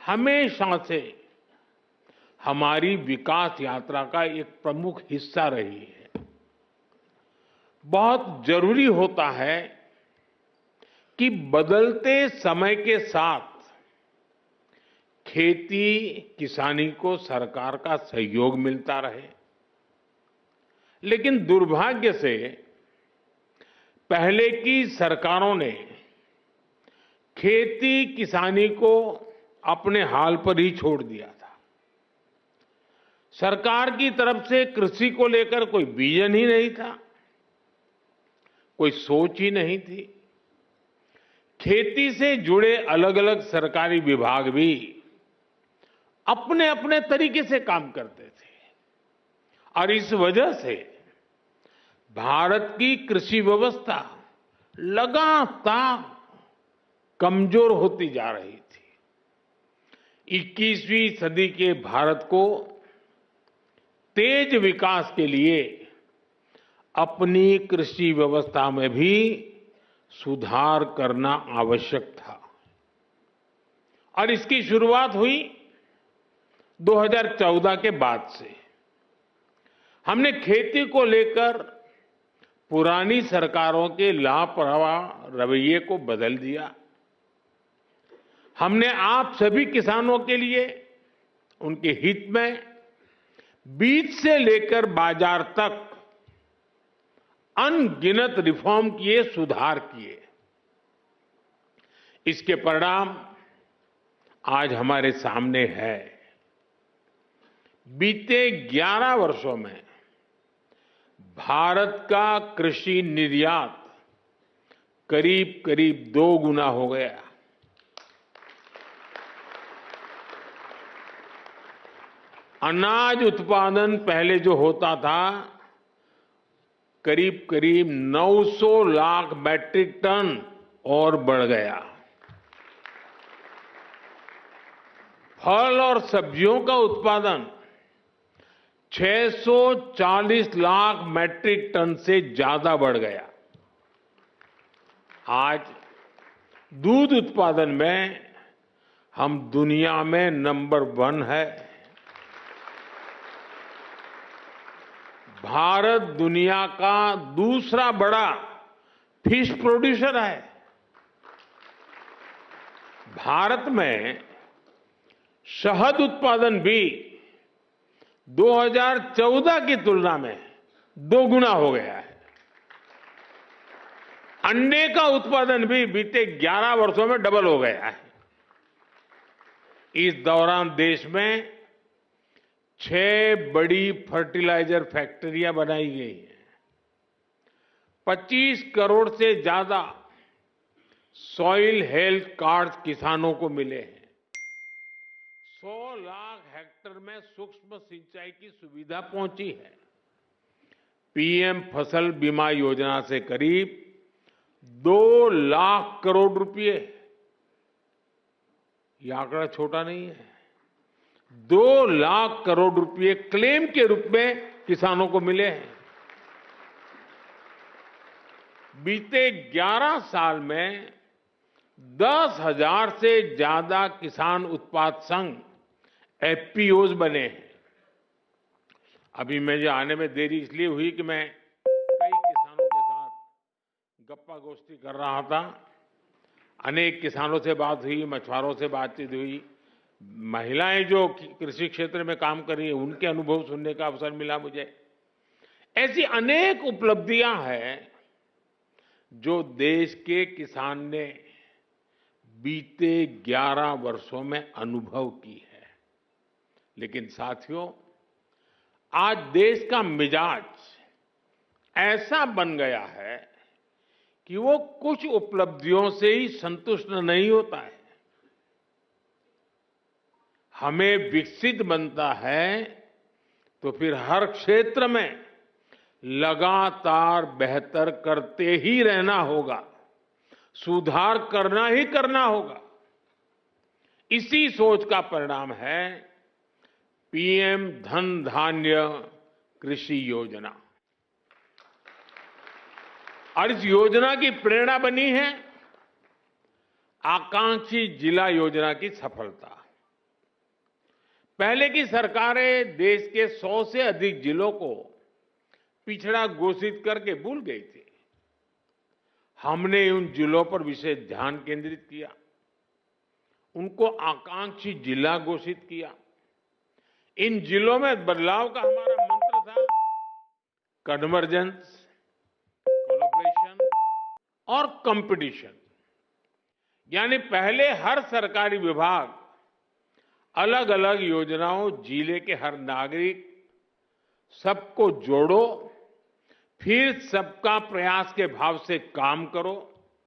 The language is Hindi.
हमेशा से हमारी विकास यात्रा का एक प्रमुख हिस्सा रही है। बहुत जरूरी होता है कि बदलते समय के साथ खेती किसानी को सरकार का सहयोग मिलता रहे, लेकिन दुर्भाग्य से पहले की सरकारों ने खेती किसानी को अपने हाल पर ही छोड़ दिया था। सरकार की तरफ से कृषि को लेकर कोई विजन ही नहीं था, कोई सोच ही नहीं थी। खेती से जुड़े अलग अलग सरकारी विभाग भी अपने अपने तरीके से काम करते थे और इस वजह से भारत की कृषि व्यवस्था लगातार कमजोर होती जा रही थी। 21वीं सदी के भारत को तेज विकास के लिए अपनी कृषि व्यवस्था में भी सुधार करना आवश्यक था और इसकी शुरुआत हुई 2014 के बाद से। हमने खेती को लेकर पुरानी सरकारों के लापरवाह रवैये को बदल दिया। हमने आप सभी किसानों के लिए उनके हित में बीज से लेकर बाजार तक अनगिनत रिफॉर्म किए, सुधार किए। इसके परिणाम आज हमारे सामने है। बीते 11 वर्षों में भारत का कृषि निर्यात करीब करीब 2 गुना हो गया। अनाज उत्पादन पहले जो होता था करीब करीब 900 लाख मैट्रिक टन और बढ़ गया। फल और सब्जियों का उत्पादन 640 लाख मैट्रिक टन से ज्यादा बढ़ गया। आज दूध उत्पादन में हम दुनिया में नंबर 1 है। भारत दुनिया का दूसरा बड़ा फिश प्रोड्यूसर है। भारत में शहद उत्पादन भी 2014 की तुलना में 2 गुना हो गया है। अंडे का उत्पादन भी बीते 11 वर्षों में डबल हो गया है। इस दौरान देश में 6 बड़ी फर्टिलाइजर फैक्ट्रियां बनाई गई हैं। 25 करोड़ से ज्यादा सॉइल हेल्थ कार्ड किसानों को मिले हैं। 100 लाख हेक्टेयर में सूक्ष्म सिंचाई की सुविधा पहुंची है। पीएम फसल बीमा योजना से करीब 2 लाख करोड़ रुपए, यह आंकड़ा छोटा नहीं है, 2 लाख करोड़ रुपए क्लेम के रूप में किसानों को मिले हैं। बीते 11 साल में 10,000 से ज्यादा किसान उत्पाद संघ एफपीओज बने हैं। अभी मुझे आने में देरी इसलिए हुई कि मैं कई किसानों के साथ गप्पा गोष्ठी कर रहा था। अनेक किसानों से बात हुई, मछुआरों से बातचीत हुई, महिलाएं जो कृषि क्षेत्र में काम कर रही है उनके अनुभव सुनने का अवसर मिला मुझे। ऐसी अनेक उपलब्धियां हैं जो देश के किसान ने बीते 11 वर्षों में अनुभव की है। लेकिन साथियों, आज देश का मिजाज ऐसा बन गया है कि वो कुछ उपलब्धियों से ही संतुष्ट नहीं होता है। हमें विकसित बनता है तो फिर हर क्षेत्र में लगातार बेहतर करते ही रहना होगा, सुधार करना ही करना होगा। इसी सोच का परिणाम है पीएम धन धान्य कृषि योजना। और इस योजना की प्रेरणा बनी है आकांक्षी जिला योजना की सफलता। पहले की सरकारें देश के 100 से अधिक जिलों को पिछड़ा घोषित करके भूल गई थी। हमने उन जिलों पर विशेष ध्यान केंद्रित किया, उनको आकांक्षी जिला घोषित किया। इन जिलों में बदलाव का हमारा मंत्र था कन्वर्जेंस, कोलैबोरेशन और कंपटीशन। यानी पहले हर सरकारी विभाग अलग अलग योजनाओं, जिले के हर नागरिक, सबको जोड़ो, फिर सबका प्रयास के भाव से काम करो।